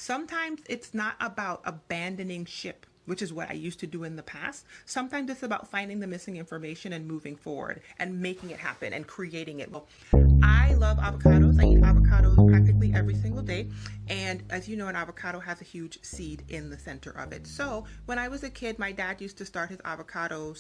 Sometimes it's not about abandoning ship, which is what I used to do in the past. Sometimes it's about finding the missing information and moving forward and making it happen and creating it. Well, I love avocados. I eat avocados practically every single day. And as you know, an avocado has a huge seed in the center of it. So when I was a kid, my dad used to start his avocado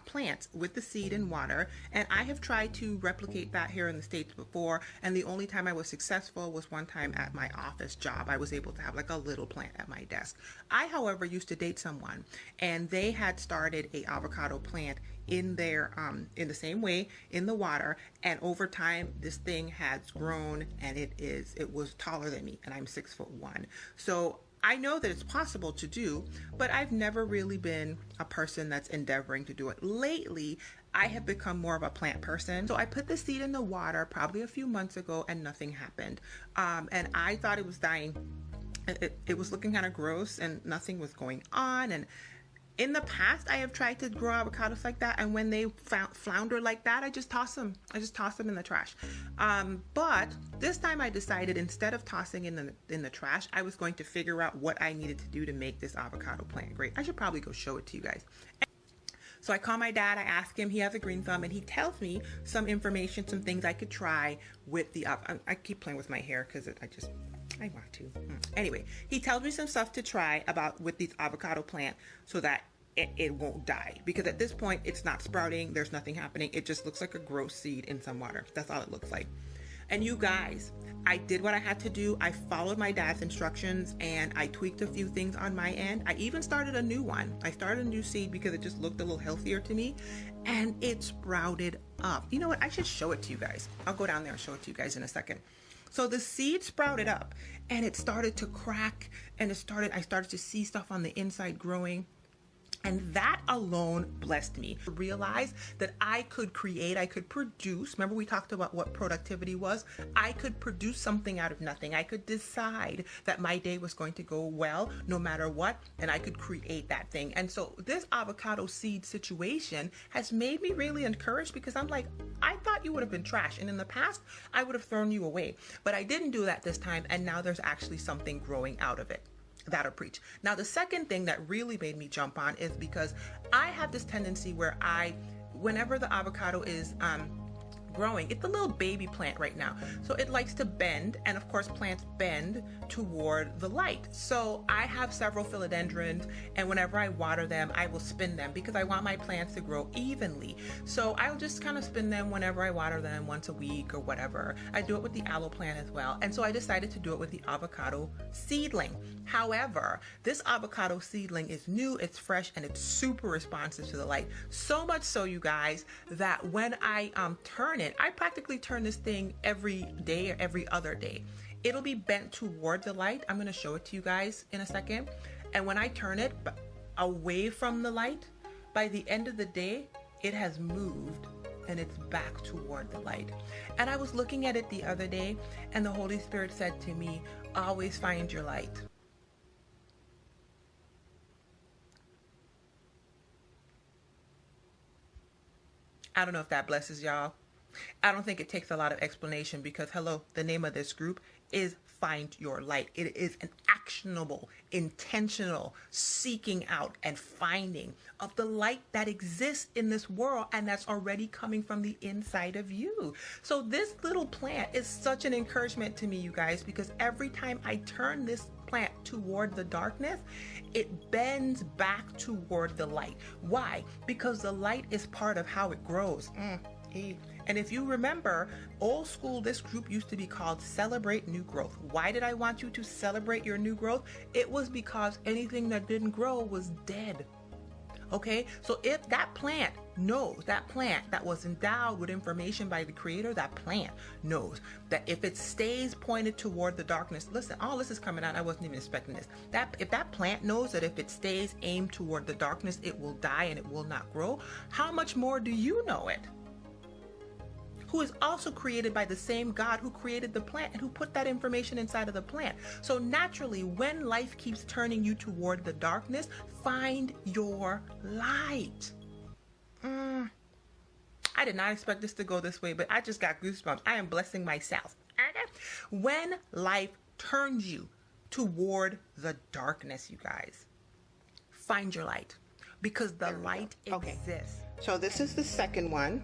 plants with the seed in water. And I have tried to replicate that here in the States before. And the only time I was successful was one time at my office job. I was able to have like a little plant at my desk. I, however, used to date someone, and they had started a avocado plant in their in the same way in the water, and over time this thing has grown, and it was taller than me, and I'm 6'1". So I know that it's possible to do, but I've never really been a person that's endeavoring to do it. Lately, I have become more of a plant person. So I put the seed in the water probably a few months ago, and nothing happened. And I thought it was dying. It was looking kind of gross, and nothing was going on. And in the past, I have tried to grow avocados like that, and when they flounder like that, I just toss them. I just toss them in the trash. But this time I decided, instead of tossing in the trash, I was going to figure out what I needed to do to make this avocado plant great. I should probably go show it to you guys. So I call my dad, I ask him, he has a green thumb, and he tells me some information, some things I could try with the, I keep playing with my hair because I want to. Anyway, he tells me some stuff to try with these avocado plant so that it won't die. Because at this point, it's not sprouting. There's nothing happening. It just looks like a gross seed in some water. That's all it looks like. And you guys, I did what I had to do. I followed my dad's instructions, and I tweaked a few things on my end. I even started a new one. I started a new seed because it just looked a little healthier to me, and it sprouted up. You know what? I should show it to you guys. I'll go down there and show it to you guys in a second. So the seed sprouted up, and it started to crack, and I started to see stuff on the inside growing. And that alone blessed me to realize that I could create, I could produce. Remember, we talked about what productivity was? I could produce something out of nothing. I could decide that my day was going to go well no matter what, and I could create that thing. And so this avocado seed situation has made me really encouraged, because I'm like, I thought you would have been trash, and in the past, I would have thrown you away. But I didn't do that this time, and now there's actually something growing out of it. That'll preach. Now, the second thing that really made me jump on is because I have this tendency where whenever the avocado is growing, it's a little baby plant right now, so it likes to bend, and of course plants bend toward the light. So I have several philodendrons, and whenever I water them, I will spin them because I want my plants to grow evenly. So I'll just kind of spin them whenever I water them, once a week or whatever. I do it with the aloe plant as well, and so I decided to do it with the avocado seedling. However, this avocado seedling is new, it's fresh, and it's super responsive to the light. So much so, you guys, that when I turn it, I practically turn this thing every day or every other day. It'll be bent toward the light. I'm going to show it to you guys in a second. And when I turn it away from the light, by the end of the day, it has moved and it's back toward the light. And I was looking at it the other day, and the Holy Spirit said to me, always find your light. I don't know if that blesses y'all. I don't think it takes a lot of explanation, because hello, the name of this group is Find Your Light. It is an actionable, intentional seeking out and finding of the light that exists in this world, and that's already coming from the inside of you. So this little plant is such an encouragement to me, you guys, because every time I turn this plant toward the darkness, it bends back toward the light. Why? Because the light is part of how it grows. And if you remember, old school, this group used to be called Celebrate New Growth. Why did I want you to celebrate your new growth? It was because anything that didn't grow was dead. Okay, so if that plant knows, that plant that was endowed with information by the Creator, that plant knows that if it stays pointed toward the darkness, listen, all this is coming out, I wasn't even expecting this. If that plant knows that if it stays aimed toward the darkness, it will die and it will not grow, how much more do you know it? Who is also created by the same God who created the plant and who put that information inside of the plant. So naturally, when life keeps turning you toward the darkness, find your light. I did not expect this to go this way, but I just got goosebumps. I am blessing myself. When life turns you toward the darkness, you guys. Find your light, because the light exists. So this is the second one.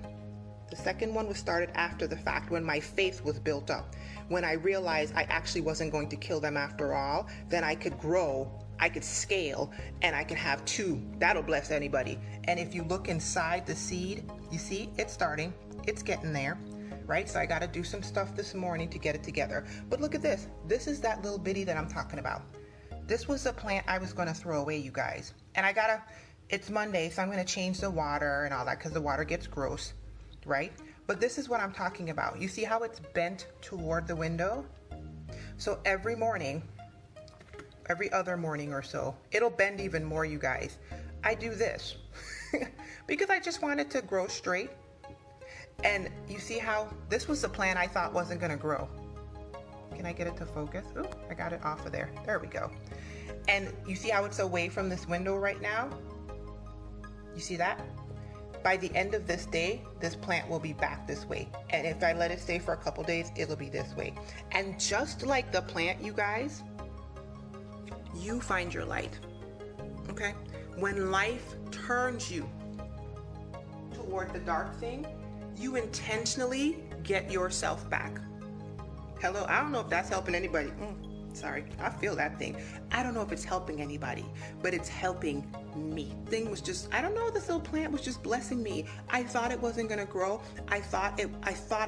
The second one was started after the fact, when my faith was built up. When I realized I actually wasn't going to kill them after all, then I could grow, I could scale, and I could have 2. That'll bless anybody. And if you look inside the seed, you see it's starting, it's getting there, right? So I got to do some stuff this morning to get it together. But look at this. This is that little bitty that I'm talking about. This was a plant I was going to throw away, you guys. And it's Monday, so I'm going to change the water and all that, because the water gets gross, right? But this is what I'm talking about. You see how it's bent toward the window? So every morning, every other morning or so, it'll bend even more, you guys. I do this because I just want it to grow straight. And you see how this was the plant I thought wasn't going to grow. Can I get it to focus? Oh, I got it off of there. There we go. And you see how it's away from this window right now? You see that? By the end of this day, this plant will be back this way. And if I let it stay for a couple days, it'll be this way. And just like the plant, you guys, you find your light, okay? When life turns you toward the dark thing, you intentionally get yourself back. Hello, I don't know if that's helping anybody. Sorry, I feel that thing. I don't know if it's helping anybody, but it's helping me. Thing was just, I don't know, this little plant was just blessing me. I thought it wasn't gonna grow. I thought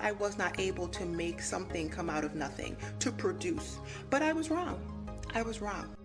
I was not able to make something come out of nothing, to produce. But I was wrong. I was wrong.